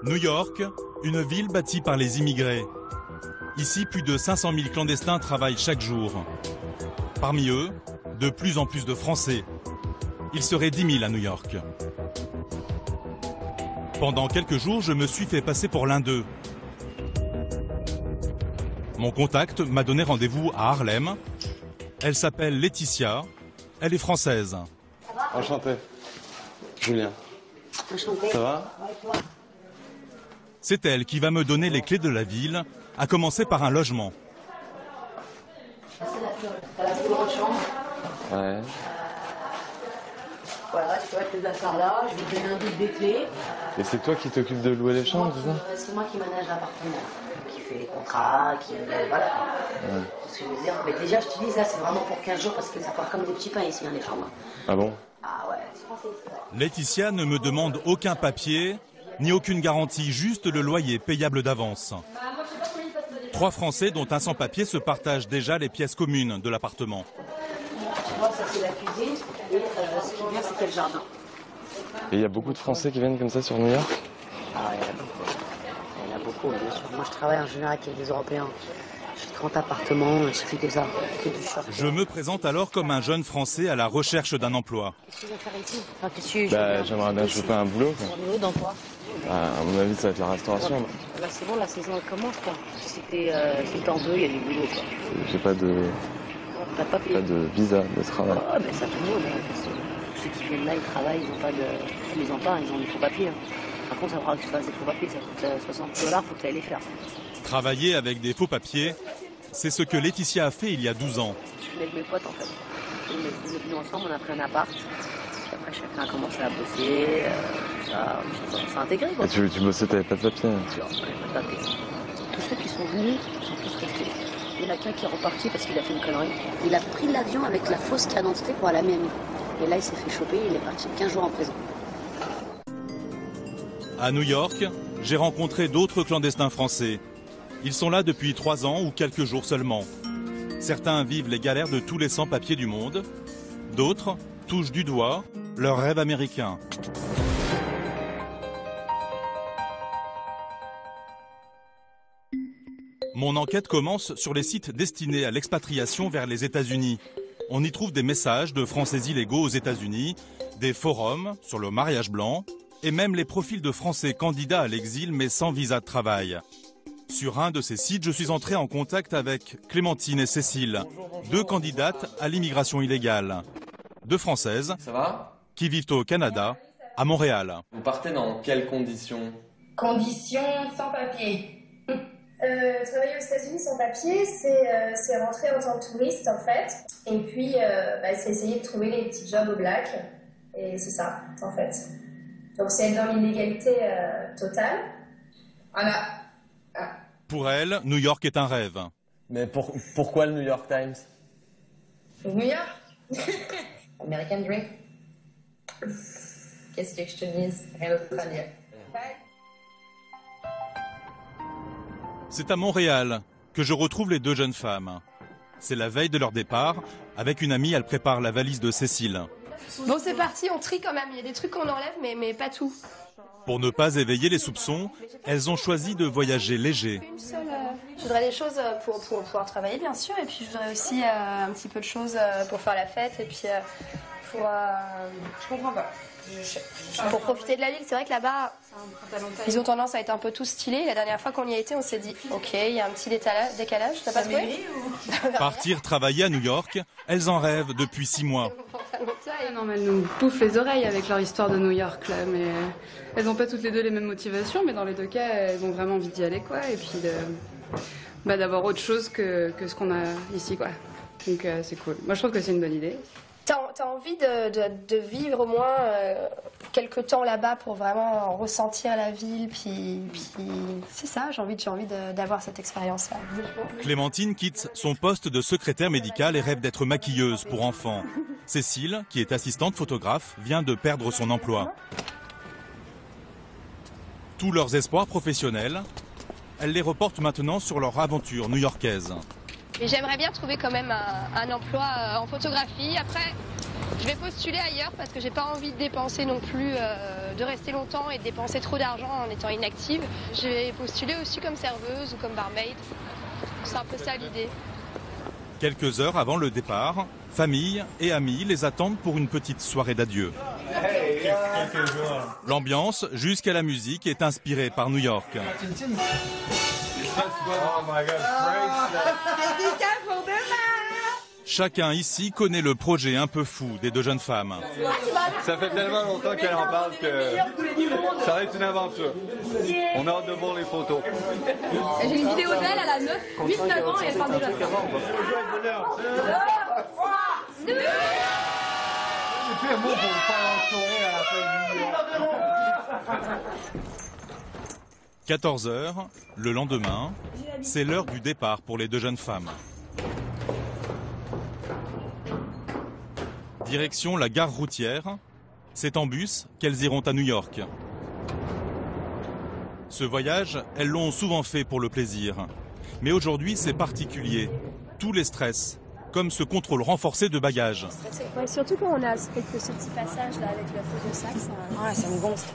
New York, une ville bâtie par les immigrés. Ici, plus de 500 000 clandestins travaillent chaque jour. Parmi eux, de plus en plus de Français. Il serait 10 000 à New York. Pendant quelques jours, je me suis fait passer pour l'un d'eux. Mon contact m'a donné rendez-vous à Harlem. Elle s'appelle Laetitia. Elle est française. Enchanté. Julien. Enchanté. Ça va? C'est elle qui va me donner les clés de la ville, à commencer par un logement. T'as la plus grande chambre. Ouais. Voilà, tu vois tes affaires là, je vais te donner un bout des clés. Et c'est toi qui t'occupes de louer les chambres, c'est ça? C'est moi qui manage l'appartement, qui fait les contrats, qui... Voilà. Ouais. C'est ce que je veux dire. Mais déjà, je te dis, ça c'est vraiment pour 15 jours parce que ça part comme des petits pains ici, hein, les chambres. Ah bon? Ah ouais, c'est français. Laetitia ne me demande aucun papier, ni aucune garantie, juste le loyer payable d'avance. 3 Français, dont un sans-papier, se partagent déjà les pièces communes de l'appartement. Tu vois, ça c'est la cuisine, et ce qui est bien, c'est qu'il y a le jardin. Et il y a beaucoup de Français qui viennent comme ça sur New York? Ah, il y en a beaucoup. Il y en a beaucoup, bien sûr. Moi, je travaille en général avec des Européens. J'ai 30 appartements, je fais que ça, que du short. Je me présente alors comme un jeune Français à la recherche d'un emploi. Qu'est-ce que tu vas faire ici? Enfin, qu'est-ce que J'aimerais bien choper un boulot. Quoi. Un boulot dans quoi? À mon avis, ça va être la restauration. Là, c'est bon, la saison elle commence, quoi. Si t'en veux, il y a du boulot, quoi. J'ai pas de visa de travail. Ah, ben ça tout le monde. Tous ceux qui viennent là, ils travaillent, ils n'ont pas de... Ils ont pas, ils ont des faux papiers. Hein. Par contre, ça faudra que tu fasses des faux papiers, ça coûte $60, faut que tu ailles les faire. Travailler avec des faux papiers, c'est ce que Laetitia a fait il y a 12 ans. Je suis avec mes potes, en fait. On est venus ensemble, on a pris un appart. Puis après, chacun a commencé à bosser. On s'est intégré, quoi. Et tu bossais, t'avais pas de papier? Tu vois, pas de papier. Tous ceux qui sont venus sont tous restés. Il y en a qu'un qui est reparti parce qu'il a fait une connerie. Il a pris l'avion avec la fausse carte d'identité pour aller à Miami. Et là, il s'est fait choper, il est parti 15 jours en prison. À New York, j'ai rencontré d'autres clandestins français. Ils sont là depuis 3 ans ou quelques jours seulement. Certains vivent les galères de tous les sans-papiers du monde. D'autres touchent du doigt leur rêve américain. Mon enquête commence sur les sites destinés à l'expatriation vers les États-Unis. On y trouve des messages de Français illégaux aux États-Unis, des forums sur le mariage blanc et même les profils de Français candidats à l'exil mais sans visa de travail. Sur un de ces sites, je suis entré en contact avec Clémentine et Cécile, 2 candidates à l'immigration illégale. 2 Françaises qui vivent au Canada, à Montréal. Vous partez dans quelles conditions? Conditions sans papier. Travailler aux États-Unis sans papier, c'est rentrer en tant que touriste en fait. Et puis, c'est essayer de trouver des petits jobs au black. Et c'est ça, en fait. Donc c'est être dans l'illégalité totale. Voilà. Pour elle, New York est un rêve. Mais pourquoi le New York Times? New York. American Dream. Qu'est-ce que je te dise? Rien d'autre à dire. C'est à Montréal que je retrouve les 2 jeunes femmes. C'est la veille de leur départ. Avec une amie, elle prépare la valise de Cécile. Bon, c'est parti, on trie quand même. Il y a des trucs qu'on enlève, mais pas tout. Pour ne pas éveiller les soupçons, elles ont choisi de voyager léger. Je voudrais des choses pour pouvoir travailler, bien sûr. Et puis, je voudrais aussi un petit peu de choses pour faire la fête. Et puis, pour... Je comprends pas. Pour profiter de la ville, c'est vrai que là-bas, ils ont tendance à être un peu tout stylés. La dernière fois qu'on y a été, on s'est dit, ok, il y a un petit décalage, t'as pas trouvé? Partir travailler à New York, elles en rêvent depuis 6 mois. Non, mais elles nous bouffent les oreilles avec leur histoire de New York, là. Mais elles n'ont pas toutes les 2 les mêmes motivations, mais dans les 2 cas, elles ont vraiment envie d'y aller, quoi. Et puis d'avoir autre chose que ce qu'on a ici, quoi. Donc c'est cool. Moi, je trouve que c'est une bonne idée. T'as envie de vivre au moins quelques temps là-bas pour vraiment ressentir la ville, puis c'est ça, j'ai envie d'avoir cette expérience-là. Clémentine quitte son poste de secrétaire médicale et rêve d'être maquilleuse pour enfants. Cécile, qui est assistante photographe, vient de perdre son emploi. Tous leurs espoirs professionnels, elle les reporte maintenant sur leur aventure new-yorkaise. Et j'aimerais bien trouver quand même un emploi en photographie. Après, Je vais postuler ailleurs parce que j'ai pas envie de dépenser non plus, de rester longtemps et de dépenser trop d'argent en étant inactive. Je vais postuler aussi comme serveuse ou comme barmaid. C'est un peu ça l'idée. Quelques heures avant le départ, famille et amis les attendent pour une petite soirée d'adieu. L'ambiance, jusqu'à la musique, est inspirée par New York. Chacun ici connaît le projet un peu fou des deux jeunes femmes. Ça fait tellement longtemps qu'elle en parle que ça va être une aventure. On a hâte de voir les photos. J'ai une vidéo d'elle, elle a 8-9 ans et elle parle déjà de ça. C'est pire mot pour me faire un sourire à la fin du vidéo. 14h, le lendemain, c'est l'heure du départ pour les deux jeunes femmes. Direction la gare routière, c'est en bus qu'elles iront à New York. Ce voyage, elles l'ont souvent fait pour le plaisir. Mais aujourd'hui, c'est particulier. Tous les stress, comme ce contrôle renforcé de bagages. Ouais, surtout quand on a ce petit passage là avec la feuille de sac. Ça me gonfle.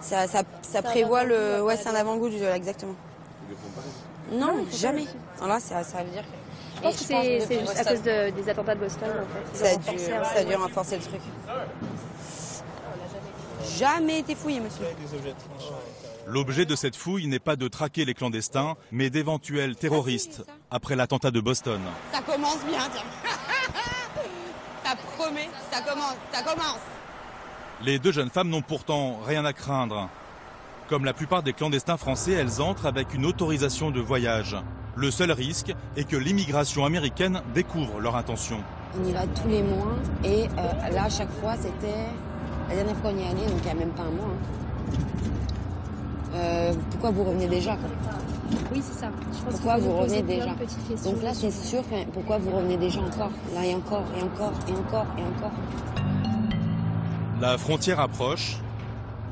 Ça prévoit le... Ouais, c'est un avant-goût du... Exactement. Non, jamais. Alors là, ça veut dire que... Je pense que c'est juste à cause des attentats de Boston, en fait. Ça a dû renforcer le truc. Jamais été fouillé, monsieur. L'objet de cette fouille n'est pas de traquer les clandestins, mais d'éventuels terroristes, après l'attentat de Boston. Ça commence bien, tiens. Ça promet, ça commence. Les deux jeunes femmes n'ont pourtant rien à craindre. Comme la plupart des clandestins français, elles entrent avec une autorisation de voyage. Le seul risque est que l'immigration américaine découvre leur intention. On y va tous les mois et là, à chaque fois, c'était... La dernière fois qu'on y est allé, donc il n'y a même pas un mois. Pourquoi vous revenez déjà quoi? Oui, c'est ça. Pourquoi vous revenez déjà? Donc là, c'est sûr que pourquoi vous revenez déjà encore? Là, et encore, et encore, et encore, et encore. La frontière approche.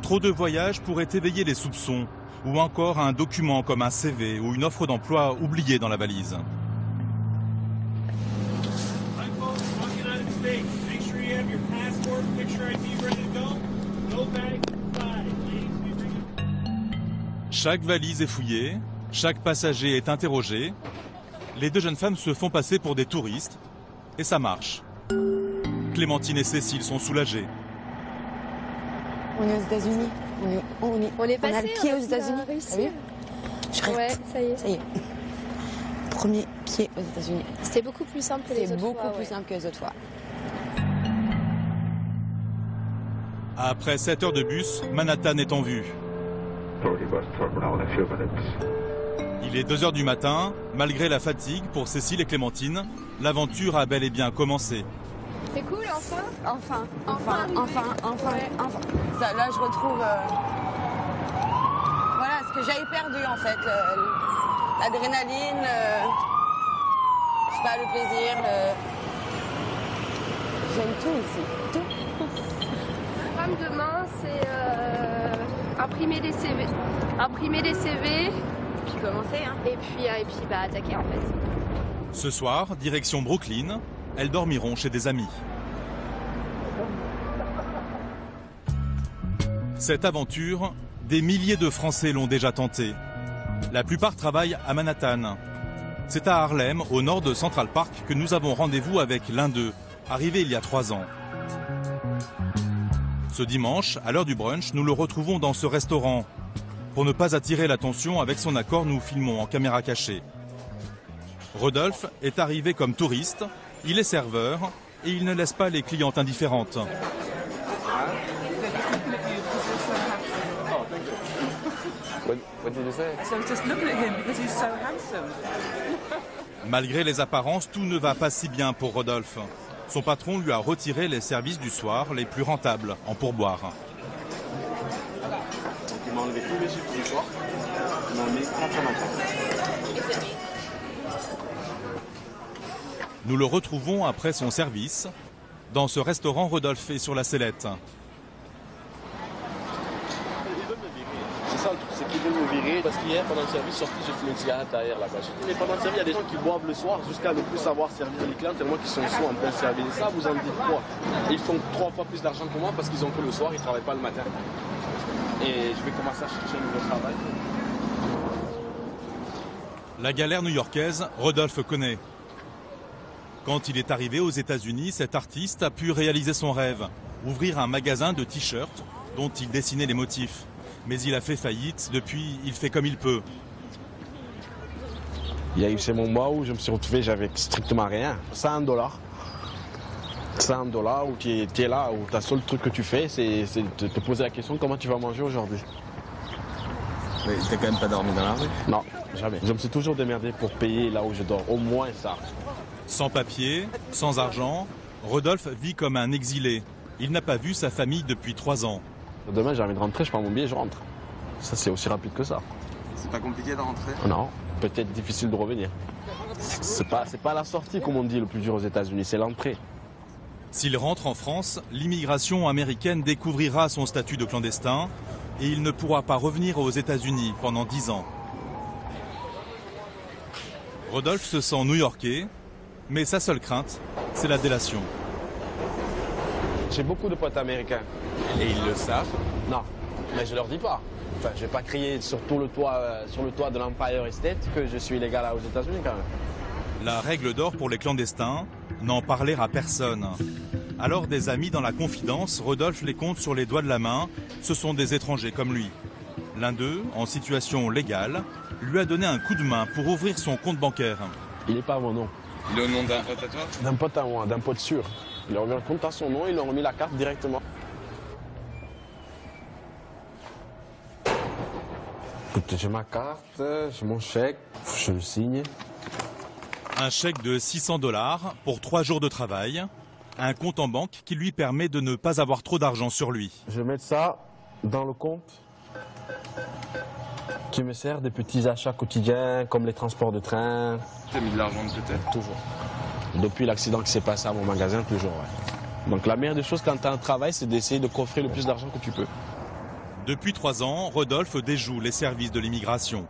Trop de voyages pourraient éveiller les soupçons, ou encore un document comme un CV ou une offre d'emploi oubliée dans la valise. Chaque valise est fouillée, chaque passager est interrogé. Les deux jeunes femmes se font passer pour des touristes, et ça marche. Clémentine et Cécile sont soulagées. On est aux États-Unis. On a le pied aux États-Unis. Ouais, ça y est. Ça y est. Premier pied aux États-Unis. C'était beaucoup plus simple que les autres fois. C'est beaucoup plus simple que les autres fois. Après 7 heures de bus, Manhattan est en vue. Il est 2 heures du matin. Malgré la fatigue pour Cécile et Clémentine, l'aventure a bel et bien commencé. C'est cool, enfin. Enfin. Ça, là, je retrouve... Voilà, ce que j'avais perdu, en fait. L'adrénaline, je sais pas, le plaisir, J'aime tout ici, tout. Le programme demain, c'est imprimer des CV. Puis commencer, hein. Et puis attaquer, en fait. Ce soir, direction Brooklyn, elles dormiront chez des amis. Cette aventure, des milliers de Français l'ont déjà tentée. La plupart travaillent à Manhattan. C'est à Harlem, au nord de Central Park, que nous avons rendez-vous avec l'un d'eux, arrivé il y a 3 ans. Ce dimanche, à l'heure du brunch, nous le retrouvons dans ce restaurant. Pour ne pas attirer l'attention, avec son accord, nous filmons en caméra cachée. Rodolphe est arrivé comme touriste, il est serveur et il ne laisse pas les clientes indifférentes. What did you say? So just looking at him because he's so handsome. Malgré les apparences, tout ne va pas si bien pour Rodolphe. Son patron lui a retiré les services du soir les plus rentables en pourboire. Il m'a enlevé tous les chiffres du soir. Il m'a mis 84. Nous le retrouvons après son service. Dans ce restaurant, Rodolphe est sur la sellette. ça le truc, c'est qu'ils veulent me virer. Parce qu'hier, pendant le service, sorti, j'ai fumé une cigarette derrière là-bas. Mais pendant le service, il y a des gens qui boivent le soir jusqu'à ne plus savoir servir les clients tellement qu'ils sont sous en plein service. Et ça, vous en dites quoi? Ils font 3 fois plus d'argent que moi parce qu'ils ont que le soir, ils ne travaillent pas le matin. Et je vais commencer à chercher un nouveau travail. La galère new-yorkaise, Rodolphe connaît. Quand il est arrivé aux États-Unis, cet artiste a pu réaliser son rêve, ouvrir un magasin de t-shirts dont il dessinait les motifs. Mais il a fait faillite, depuis il fait comme il peut. Il y a eu ces moments où je me suis retrouvé, j'avais strictement rien. $100. $100 où tu es là, où le seul truc que tu fais, c'est de te poser la question comment tu vas manger aujourd'hui. Mais t'as quand même pas dormi dans la rue? Non, jamais. Je me suis toujours démerdé pour payer là où je dors, au moins ça. Sans papier, sans argent, Rodolphe vit comme un exilé. Il n'a pas vu sa famille depuis 3 ans. Demain j'ai envie de rentrer, je prends mon billet, je rentre. Ça c'est aussi rapide que ça. C'est pas compliqué de rentrer? Non, peut-être difficile de revenir. C'est pas la sortie comme on dit le plus dur aux États-Unis, c'est l'entrée. S'il rentre en France, l'immigration américaine découvrira son statut de clandestin et il ne pourra pas revenir aux États-Unis pendant 10 ans. Rodolphe se sent new-yorkais, mais sa seule crainte, c'est la délation. J'ai beaucoup de potes américains. Et ils le savent? Non, mais je leur dis pas. Enfin, je vais pas crier sur le toit de l'Empire State que je suis illégal aux États-Unis quand même. La règle d'or pour les clandestins, n'en parler à personne. Alors des amis dans la confidence, Rodolphe les compte sur les doigts de la main, ce sont des étrangers comme lui. L'un d'eux, en situation légale, lui a donné un coup de main pour ouvrir son compte bancaire. Il n'est pas à mon nom. Il est au nom d'un pote à toi? D'un pote à moi, d'un pote sûr. Il a remis un compte à son nom, il a remis la carte directement. Écoute, j'ai ma carte, j'ai mon chèque, je le signe. Un chèque de $600 pour 3 jours de travail. Un compte en banque qui lui permet de ne pas avoir trop d'argent sur lui. Je vais mettre ça dans le compte qui me sert des petits achats quotidiens comme les transports de train. Tu as mis de l'argent de côté? Toujours. Depuis l'accident qui s'est passé à mon magasin, toujours, ouais. Donc la meilleure des choses quand tu as un travail, c'est d'essayer de coffrer le plus d'argent que tu peux. Depuis 3 ans, Rodolphe déjoue les services de l'immigration.